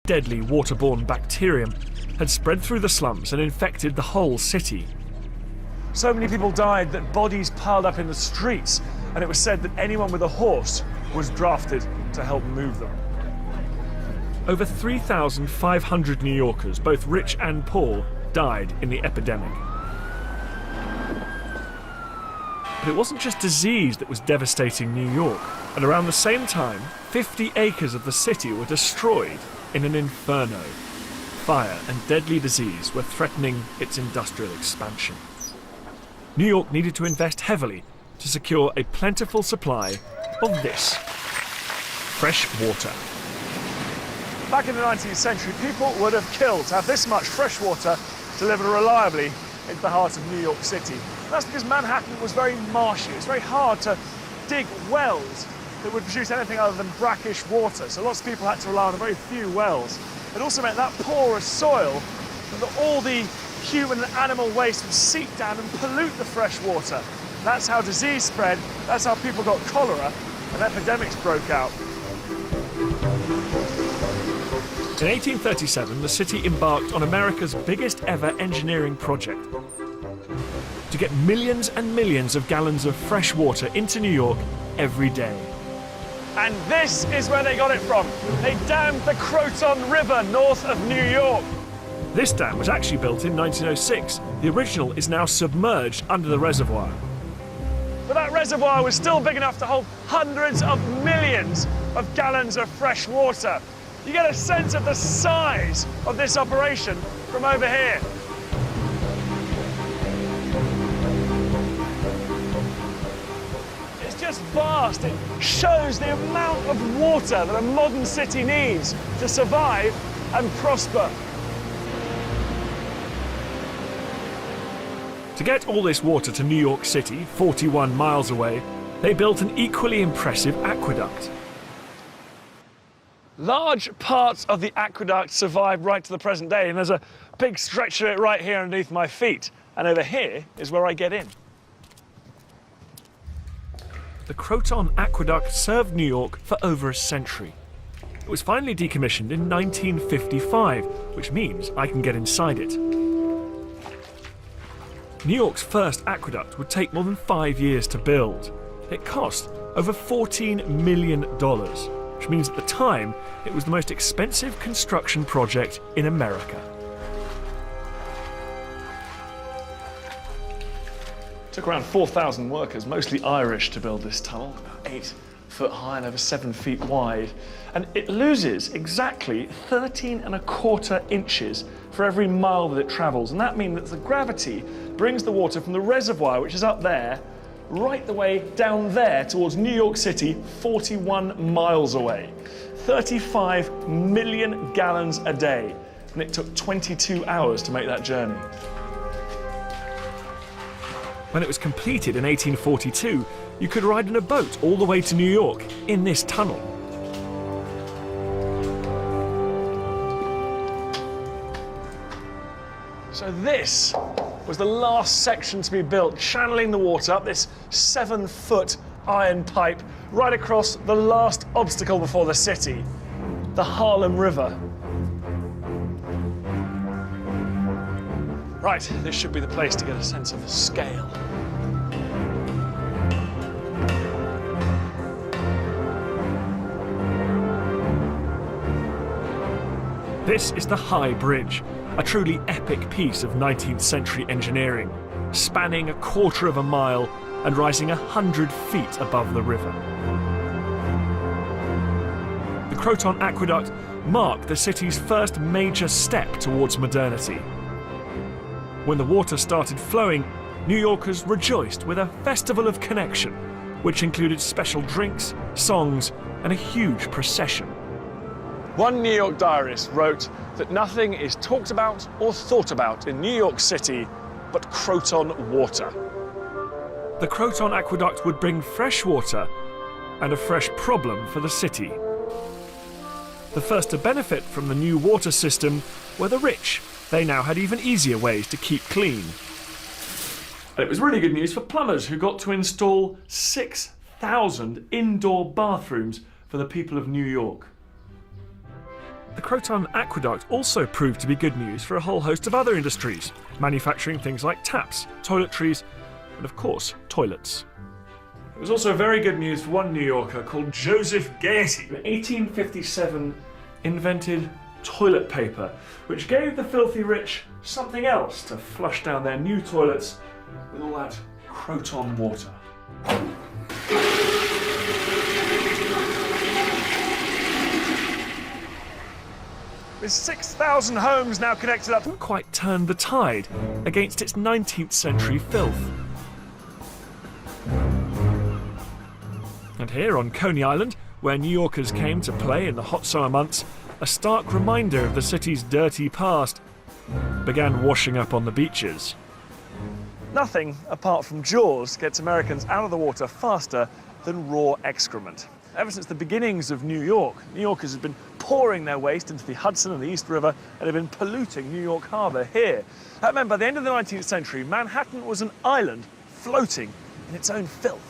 deadly waterborne bacterium had spread through the slums and infected the whole city. So many people died that bodies piled up in the streets, and it was said that anyone with a horse was drafted to help move them. Over 3,500 New Yorkers, both rich and poor, died in the epidemic. But it wasn't just disease that was devastating New York. And around the same time, 50 acres of the city were destroyed in an inferno. Fire and deadly disease were threatening its industrial expansion. New York needed to invest heavily to secure a plentiful supply of this: fresh water. Back in the 19th century, people would have killed to have this much fresh water delivered reliably into the heart of New York City. And that's because Manhattan was very marshy. It's very hard to dig wells that would produce anything other than brackish water. So lots of people had to rely on a very few wells. It also meant that porous soil, and that all the human and animal waste would seep down and pollute the fresh water. That's how disease spread, that's how people got cholera, and epidemics broke out. In 1837, the city embarked on America's biggest ever engineering project to get millions and millions of gallons of fresh water into New York every day. And this is where they got it from. They dammed the Croton River north of New York. This dam was actually built in 1906. The original is now submerged under the reservoir. But that reservoir was still big enough to hold hundreds of millions of gallons of fresh water. You get a sense of the size of this operation from over here. It's just vast. It shows the amount of water that a modern city needs to survive and prosper. To get all this water to New York City, 41 miles away, they built an equally impressive aqueduct. Large parts of the aqueduct survived right to the present day, and there's a big stretch of it right here underneath my feet. And over here is where I get in. The Croton Aqueduct served New York for over a century. It was finally decommissioned in 1955, which means I can get inside it. New York's first aqueduct would take more than 5 years to build. It cost over $14 million, which means at the time it was the most expensive construction project in America. It took around 4,000 workers, mostly Irish, to build this tunnel, about 8 foot high and over 7 feet wide. And it loses exactly 13¼ inches for every mile that it travels. And that means that the gravity brings the water from the reservoir, which is up there, right the way down there towards New York City, 41 miles away. 35 million gallons a day. And it took 22 hours to make that journey. When it was completed in 1842, you could ride in a boat all the way to New York in this tunnel. So this was the last section to be built, channeling the water up this 7-foot iron pipe right across the last obstacle before the city, the Harlem River. Right, this should be the place to get a sense of the scale. This is the High Bridge, a truly epic piece of 19th century engineering, spanning 1/4 mile and rising 100 feet above the river. The Croton Aqueduct marked the city's first major step towards modernity. When the water started flowing, New Yorkers rejoiced with a festival of connection, which included special drinks, songs, and a huge procession. One New York diarist wrote that nothing is talked about or thought about in New York City but Croton water. The Croton Aqueduct would bring fresh water and a fresh problem for the city. The first to benefit from the new water system were the rich. They now had even easier ways to keep clean. And it was really good news for plumbers who got to install 6,000 indoor bathrooms for the people of New York. The Croton Aqueduct also proved to be good news for a whole host of other industries, manufacturing things like taps, toiletries, and of course, toilets. It was also very good news for one New Yorker called Joseph Gaiety. In 1857, invented toilet paper, which gave the filthy rich something else to flush down their new toilets with all that Croton water. With 6,000 homes now connected up, didn't quite turned the tide against its 19th century filth. And here on Coney Island, where New Yorkers came to play in the hot summer months, a stark reminder of the city's dirty past began washing up on the beaches. Nothing, apart from Jaws, gets Americans out of the water faster than raw excrement. Ever since the beginnings of New York, New Yorkers have been pouring their waste into the Hudson and the East River and have been polluting New York Harbor here. Remember, by the end of the 19th century, Manhattan was an island floating in its own filth.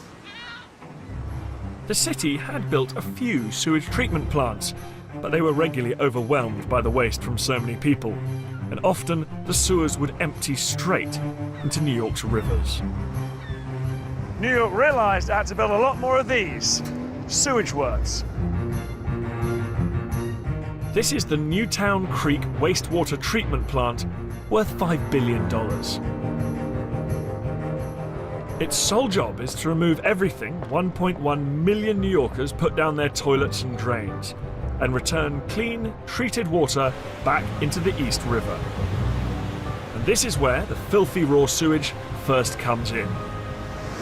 The city had built a few sewage treatment plants, but they were regularly overwhelmed by the waste from so many people, and often the sewers would empty straight into New York's rivers. New York realised it had to build a lot more of these sewage works. This is the Newtown Creek wastewater treatment plant, worth $5 billion. Its sole job is to remove everything 1.1 million New Yorkers put down their toilets and drains, and return clean, treated water back into the East River. And this is where the filthy raw sewage first comes in.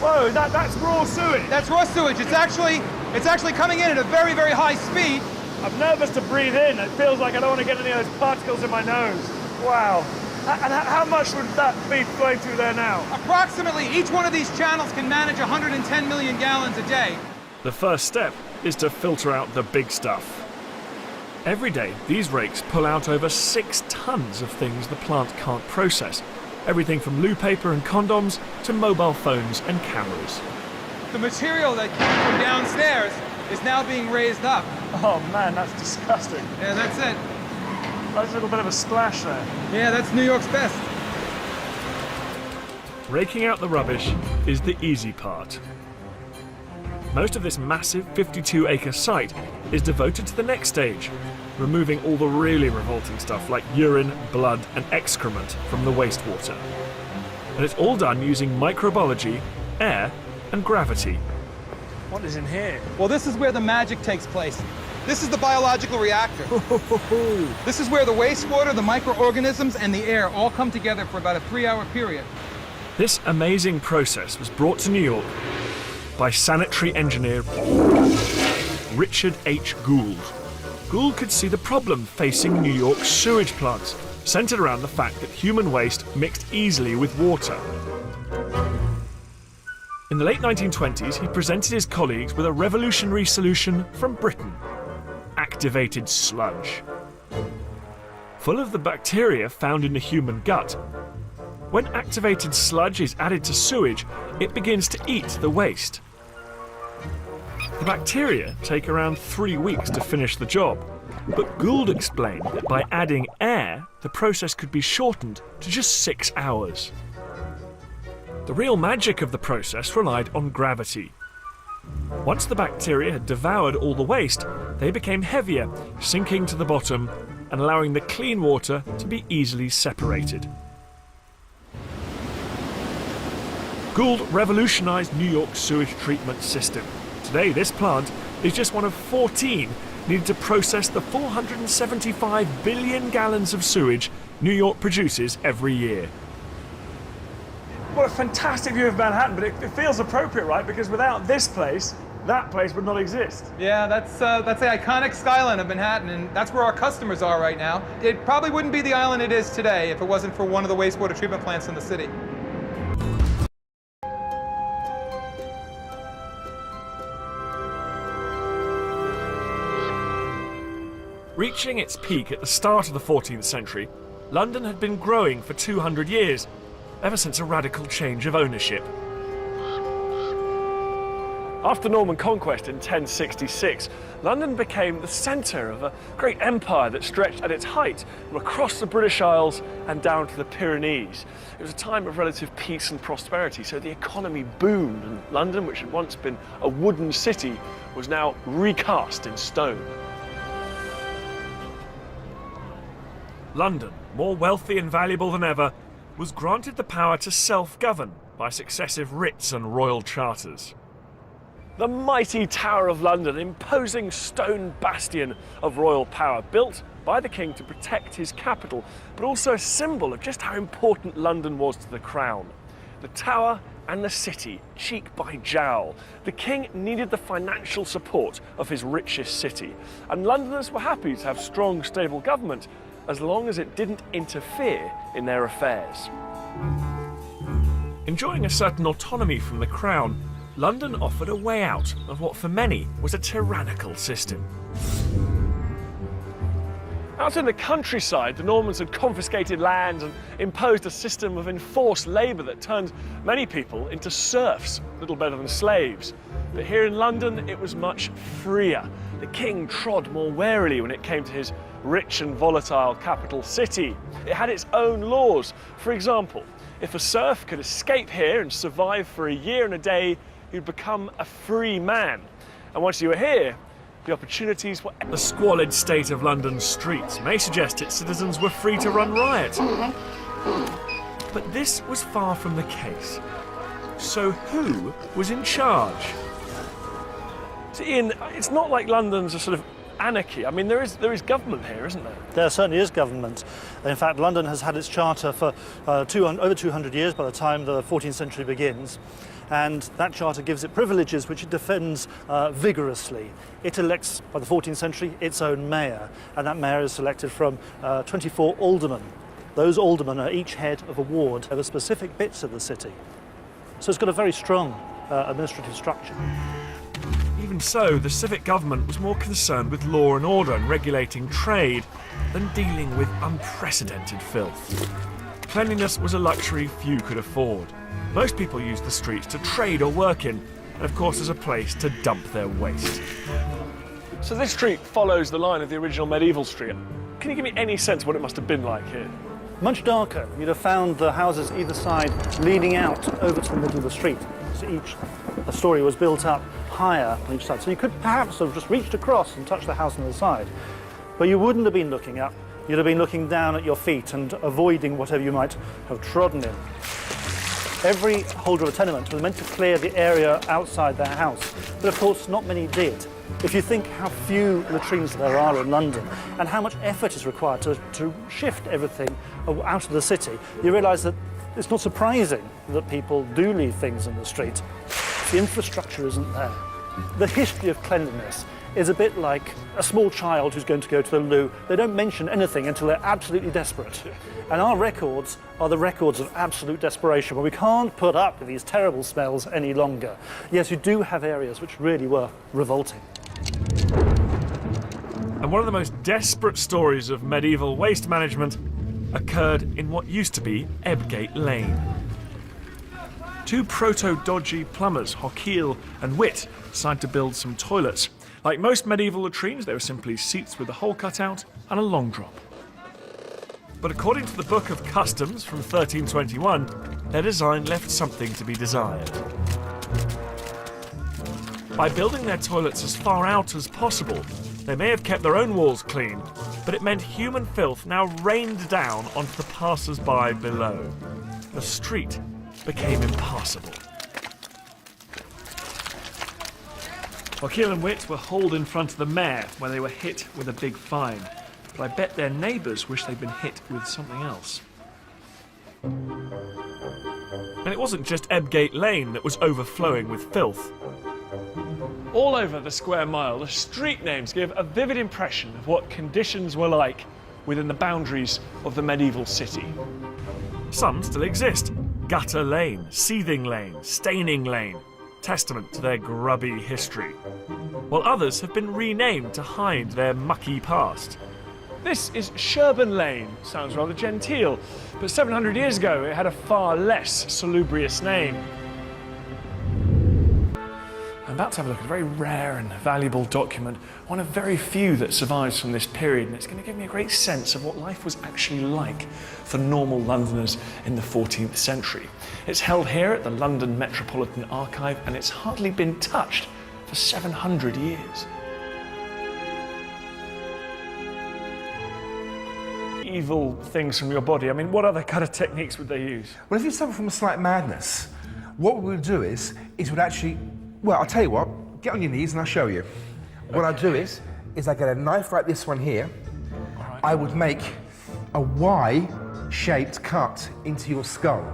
Whoa, that's raw sewage! That's raw sewage. It's actually coming in at a very, very high speed. I'm nervous to breathe in. It feels like I don't want to get any of those particles in my nose. Wow. And how much would that be flowing through there now? Approximately, each one of these channels can manage 110 million gallons a day. The first step is to filter out the big stuff. Every day, these rakes pull out over 6 tons of things the plant can't process. Everything from loo paper and condoms to mobile phones and cameras. The material that came from downstairs is now being raised up. Oh man, that's disgusting. Yeah, that's it. Nice little bit of a splash there. Yeah, that's New York's best. Raking out the rubbish is the easy part. Most of this massive 52-acre site is devoted to the next stage, removing all the really revolting stuff like urine, blood and excrement from the wastewater. And it's all done using microbiology, air and gravity. What is in here? Well, this is where the magic takes place. This is the biological reactor. This is where the wastewater, the microorganisms and the air all come together for about a 3-hour period. This amazing process was brought to New York by sanitary engineer Richard H. Gould. Gould could see the problem facing New York's sewage plants, centered around the fact that human waste mixed easily with water. In the late 1920s, he presented his colleagues with a revolutionary solution from Britain: activated sludge. Full of the bacteria found in the human gut, when activated sludge is added to sewage, it begins to eat the waste. The bacteria take around 3 weeks to finish the job, but Gould explained that by adding air, the process could be shortened to just 6 hours. The real magic of the process relied on gravity. Once the bacteria had devoured all the waste, they became heavier, sinking to the bottom and allowing the clean water to be easily separated. Gould revolutionized New York's sewage treatment system. Today, this plant is just one of 14 needed to process the 475 billion gallons of sewage New York produces every year. What a fantastic view of Manhattan, but it feels appropriate, right? Because without this place, that place would not exist. Yeah, that's the iconic skyline of Manhattan, and that's where our customers are right now. It probably wouldn't be the island it is today if it wasn't for one of the wastewater treatment plants in the city. Reaching its peak at the start of the 14th century, London had been growing for 200 years, ever since a radical change of ownership. After Norman conquest in 1066, London became the centre of a great empire that stretched at its height from across the British Isles and down to the Pyrenees. It was a time of relative peace and prosperity, so the economy boomed, and London, which had once been a wooden city, was now recast in stone. London, more wealthy and valuable than ever, was granted the power to self-govern by successive writs and royal charters. The mighty Tower of London, imposing stone bastion of royal power, built by the king to protect his capital, but also a symbol of just how important London was to the crown. The Tower and the city, cheek by jowl. The king needed the financial support of his richest city, and Londoners were happy to have strong, stable government as long as it didn't interfere in their affairs. Enjoying a certain autonomy from the crown, London offered a way out of what for many was a tyrannical system. Out in the countryside, the Normans had confiscated land and imposed a system of enforced labour that turned many people into serfs, little better than slaves. But here in London, it was much freer. The king trod more warily when it came to his rich and volatile capital city. It had its own laws. For example, if a serf could escape here and survive for a year and a day, he'd become a free man. And once you were here, the opportunities were... The squalid state of London's streets may suggest its citizens were free to run riot. But this was far from the case. So who was in charge? So Ian, it's not like London's a sort of anarchy. I mean, there is government here, isn't there? There certainly is government. In fact, London has had its charter for over 200 years by the time the 14th century begins. And that charter gives it privileges which it defends vigorously. It elects, by the 14th century, its own mayor, and that mayor is selected from 24 aldermen. Those aldermen are each head of a ward over specific bits of the city. So it's got a very strong administrative structure. Even so, the civic government was more concerned with law and order and regulating trade than dealing with unprecedented filth. Cleanliness was a luxury few could afford. Most people used the streets to trade or work in, and of course as a place to dump their waste. So this street follows the line of the original medieval street. Can you give me any sense of what it must have been like here? Much darker. You'd have found the houses either side leading out over to the middle of the street. So each story was built up higher on each side. So you could perhaps have just reached across and touched the house on the side. But you wouldn't have been looking up. You'd have been looking down at your feet and avoiding whatever you might have trodden in. Every holder of a tenement was meant to clear the area outside their house, but of course not many did. If you think how few latrines there are in London and how much effort is required to shift everything out of the city, you realise that it's not surprising that people do leave things in the street. The infrastructure isn't there. The history of cleanliness is a bit like a small child who's going to go to the loo. They don't mention anything until they're absolutely desperate. And our records are the records of absolute desperation, where we can't put up with these terrible smells any longer. Yes, you do have areas which really were revolting. And one of the most desperate stories of medieval waste management occurred in what used to be Ebgate Lane. Two proto-dodgy plumbers, Hockeel and Witt, decided to build some toilets. Like most medieval latrines, they were simply seats with a hole cut out and a long drop. But according to the Book of Customs from 1321, their design left something to be desired. By building their toilets as far out as possible, they may have kept their own walls clean, but it meant human filth now rained down onto the passers-by below. The street became impassable. Hockeel and Witt were hauled in front of the mayor, where they were hit with a big fine. But I bet their neighbours wish they'd been hit with something else. And it wasn't just Ebgate Lane that was overflowing with filth. All over the square mile, the street names give a vivid impression of what conditions were like within the boundaries of the medieval city. Some still exist. Gutter Lane, Seething Lane, Staining Lane, testament to their grubby history. While others have been renamed to hide their mucky past. This is Sherburn Lane. Sounds rather genteel, but 700 years ago it had a far less salubrious name. And about to have a look at a very rare and valuable document, one of very few that survives from this period, and it's going to give me a great sense of what life was actually like for normal Londoners in the 14th century. It's held here at the London Metropolitan Archive, and it's hardly been touched for 700 years. Evil things from your body. I mean, what other kind of techniques would they use? Well, if you suffer from a slight madness, what we would do is we'd actually, well, I'll tell you what, get on your knees and I'll show you. What I'd do is I get a knife like this one here. Right. I would make a Y-shaped cut into your skull.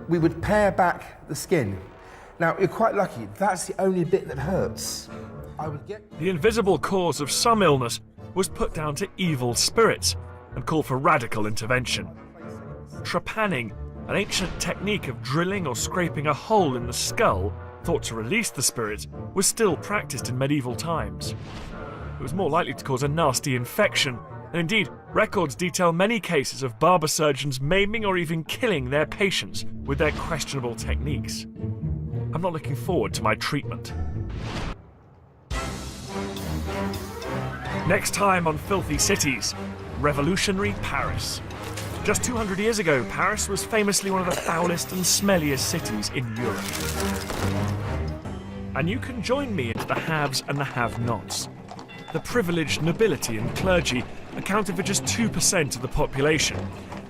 We would pare back the skin. Now, you're quite lucky, that's the only bit that hurts. I would get... The invisible cause of some illness was put down to evil spirits and called for radical intervention. Trepanning, an ancient technique of drilling or scraping a hole in the skull, thought to release the spirit, was still practiced in medieval times. It was more likely to cause a nasty infection, and indeed, records detail many cases of barber surgeons maiming or even killing their patients with their questionable techniques. I'm not looking forward to my treatment. Next time on Filthy Cities, revolutionary Paris. Just 200 years ago, Paris was famously one of the foulest and smelliest cities in Europe. And you can join me into the haves and the have-nots. The privileged nobility and clergy accounted for just 2% of the population.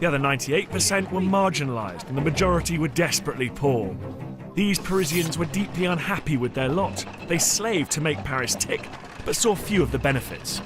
The other 98% were marginalised, and the majority were desperately poor. These Parisians were deeply unhappy with their lot. They slaved to make Paris tick, but saw few of the benefits.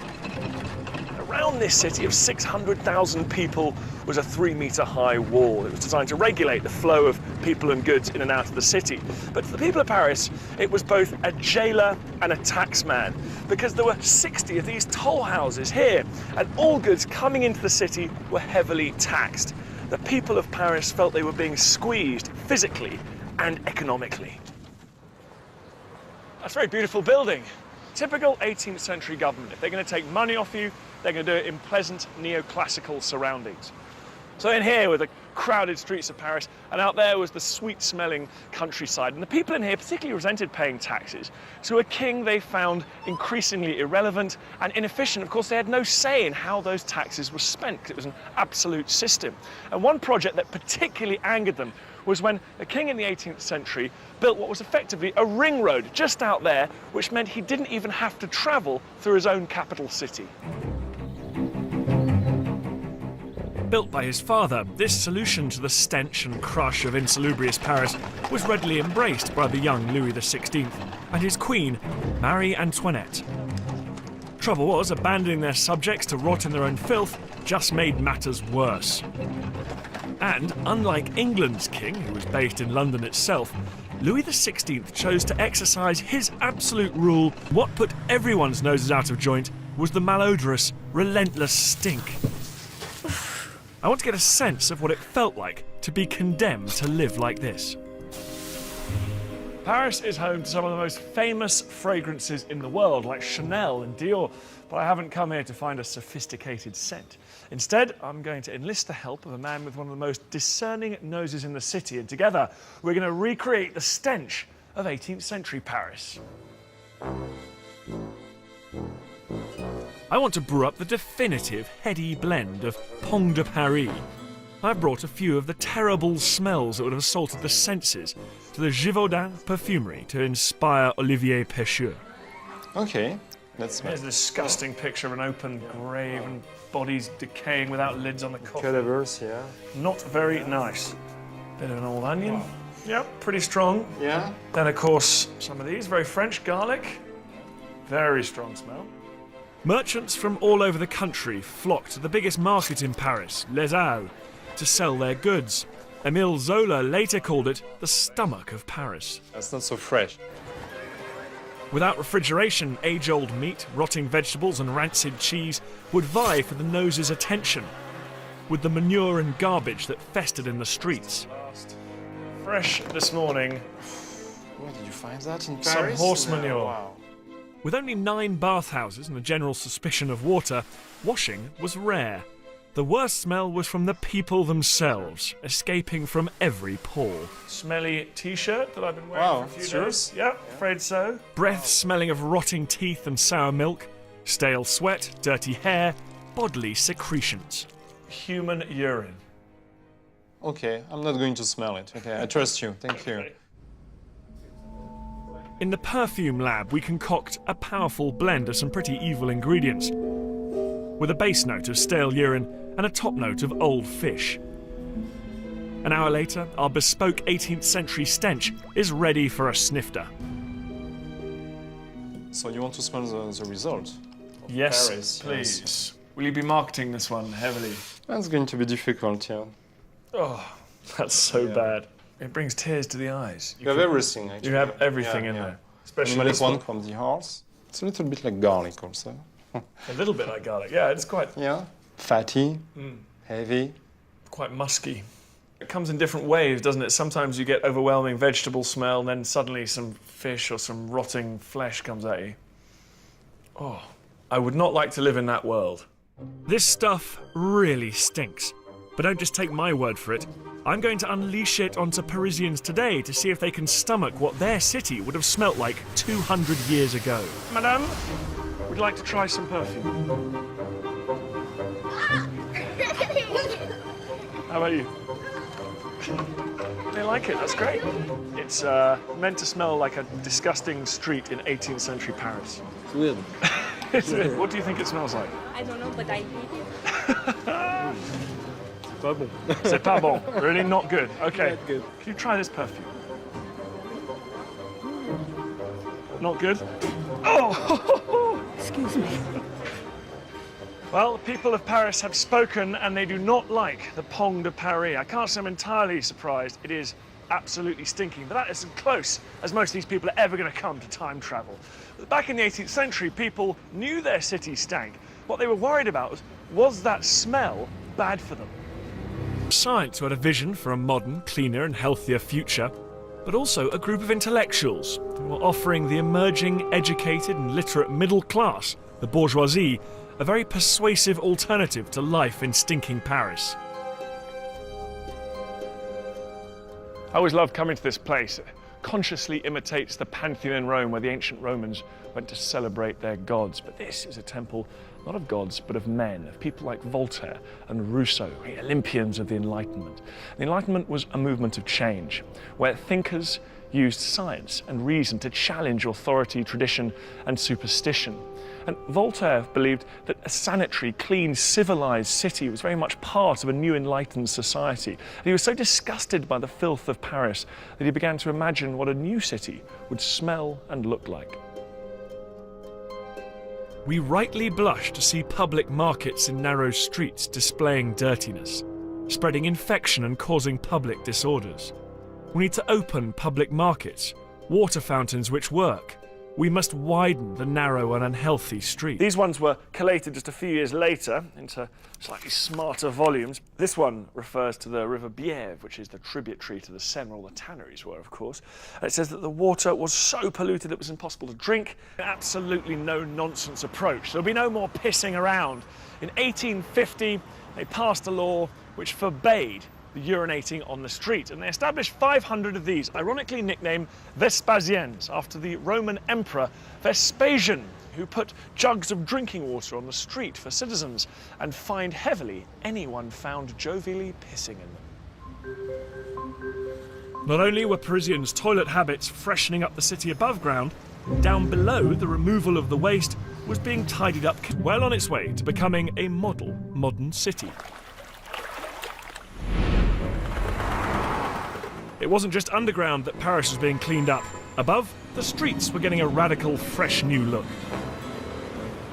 Around this city of 600,000 people was a 3-metre-high wall. It was designed to regulate the flow of people and goods in and out of the city. But for the people of Paris, it was both a jailer and a taxman, because there were 60 of these toll houses here, and all goods coming into the city were heavily taxed. The people of Paris felt they were being squeezed physically and economically. That's a very beautiful building. Typical 18th century government. If they're going to take money off you, they're going to do it in pleasant neoclassical surroundings. So in here were the crowded streets of Paris, and out there was the sweet-smelling countryside. And the people in here particularly resented paying taxes. So a king they found increasingly irrelevant and inefficient. Of course, they had no say in how those taxes were spent, because it was an absolute system. And one project that particularly angered them was when a king in the 18th century built what was effectively a ring road just out there, which meant he didn't even have to travel through his own capital city. Built by his father, this solution to the stench and crush of insalubrious Paris was readily embraced by the young Louis XVI and his queen, Marie Antoinette. Trouble was, abandoning their subjects to rot in their own filth just made matters worse. And unlike England's king, who was based in London itself, Louis XVI chose to exercise his absolute rule. What put everyone's noses out of joint was the malodorous, relentless stink. I want to get a sense of what it felt like to be condemned to live like this. Paris is home to some of the most famous fragrances in the world, like Chanel and Dior, but I haven't come here to find a sophisticated scent. Instead, I'm going to enlist the help of a man with one of the most discerning noses in the city, and together we're going to recreate the stench of 18th century Paris. I want to brew up the definitive heady blend of Pont de Paris. I've brought a few of the terrible smells that would have assaulted the senses to the Givaudan perfumery to inspire Olivier Pecheur. Okay, let's smell. Here's a disgusting picture of an open grave and bodies decaying without lids on the coffin. Cadavers, yeah. Not very nice. Bit of an old onion. Wow. Yep, pretty strong. Yeah. Then, of course, some of these, very French garlic. Very strong smell. Merchants from all over the country flocked to the biggest market in Paris, Les Halles, to sell their goods. Émile Zola later called it the stomach of Paris. That's not so fresh. Without refrigeration, age-old meat, rotting vegetables and rancid cheese would vie for the nose's attention, with the manure and garbage that festered in the streets. Fresh this morning. Where did you find that in Some Paris? horse manure. Wow. With only 9 bathhouses and a general suspicion of water, washing was rare. The worst smell was from the people themselves, escaping from every pore. Smelly t-shirt that I've been wearing Wow, for a few it's days. yours? Yeah, afraid so. Breath smelling of rotting teeth and sour milk. Stale sweat, dirty hair, bodily secretions. Human urine. Okay, I'm not going to smell it. Okay, I trust you. Thank you. In the perfume lab, we concoct a powerful blend of some pretty evil ingredients, with a base note of stale urine and a top note of old fish. An hour later, our bespoke 18th century stench is ready for a snifter. So you want to smell the result? of Yes, Paris, please. yes. Will you be marketing this one heavily? That's going to be difficult, yeah. Oh, that's so Yeah. bad. It brings tears to the eyes. You have everything, actually. You have everything Yeah, in yeah. there. Especially Animalic this one one. from the horse. It's a little bit like garlic also. A little bit like garlic. Yeah, it's quite Yeah, fatty, heavy. quite musky. It comes in different waves, doesn't it? Sometimes you get overwhelming vegetable smell, and then suddenly some fish or some rotting flesh comes at you. Oh, I would not like to live in that world. This stuff really stinks. But don't just take my word for it. I'm going to unleash it onto Parisians today to see if they can stomach what their city would have smelt like 200 years ago. Madame, would you like to try some perfume? How about you? They like it, that's great. It's meant to smell like a disgusting street in 18th century Paris. It's weird. What do you think it smells like? I don't know, but I hate it. Pas bon. C'est pas bon. Really not good. Okay. Not good. Can you try this perfume? Not good? Oh! Excuse me. Well, people of Paris have spoken and they do not like the Pont de Paris. I can't say I'm entirely surprised. It is absolutely stinking, but that is as close as most of these people are ever going to come to time travel. Back in the 18th century, people knew their city stank. What they were worried about was that smell bad for them. Science who had a vision for a modern, cleaner and healthier future, but also a group of intellectuals who were offering the emerging, educated and literate middle class, the bourgeoisie, a very persuasive alternative to life in stinking Paris. I always loved coming to this place. It consciously imitates the Pantheon in Rome, where the ancient Romans went to celebrate their gods. But this is a temple not of gods, but of men, of people like Voltaire and Rousseau, the Olympians of the Enlightenment. The Enlightenment was a movement of change, where thinkers used science and reason to challenge authority, tradition, and superstition. And Voltaire believed that a sanitary, clean, civilized city was very much part of a new enlightened society. And he was so disgusted by the filth of Paris that he began to imagine what a new city would smell and look like. We rightly blush to see public markets in narrow streets displaying dirtiness, spreading infection and causing public disorders. We need to open public markets, water fountains which work. We must widen the narrow and unhealthy street. These ones were collated just a few years later into slightly smarter volumes. This one refers to the River Bièvre, which is the tributary to the Seine, where all the tanneries were, of course. And it says that the water was so polluted it was impossible to drink. Absolutely no-nonsense approach. There'll be no more pissing around. In 1850, they passed a law which forbade the urinating on the street, and they established 500 of these, ironically nicknamed Vespasiennes, after the Roman Emperor Vespasian, who put jugs of drinking water on the street for citizens and fined heavily anyone found jovially pissing in them. Not only were Parisians' toilet habits freshening up the city above ground, down below the removal of the waste was being tidied up, well on its way to becoming a model modern city. It wasn't just underground that Paris was being cleaned up. Above, the streets were getting a radical, fresh new look.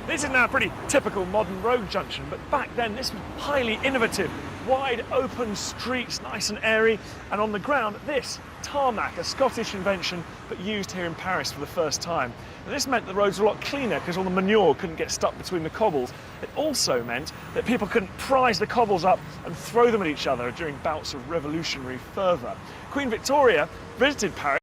This is now a pretty typical modern road junction, but back then this was highly innovative. Wide open streets, nice and airy, and on the ground, this, tarmac, a Scottish invention, but used here in Paris for the first time. And this meant the roads were a lot cleaner because all the manure couldn't get stuck between the cobbles. It also meant that people couldn't prise the cobbles up and throw them at each other during bouts of revolutionary fervour. Queen Victoria visited Paris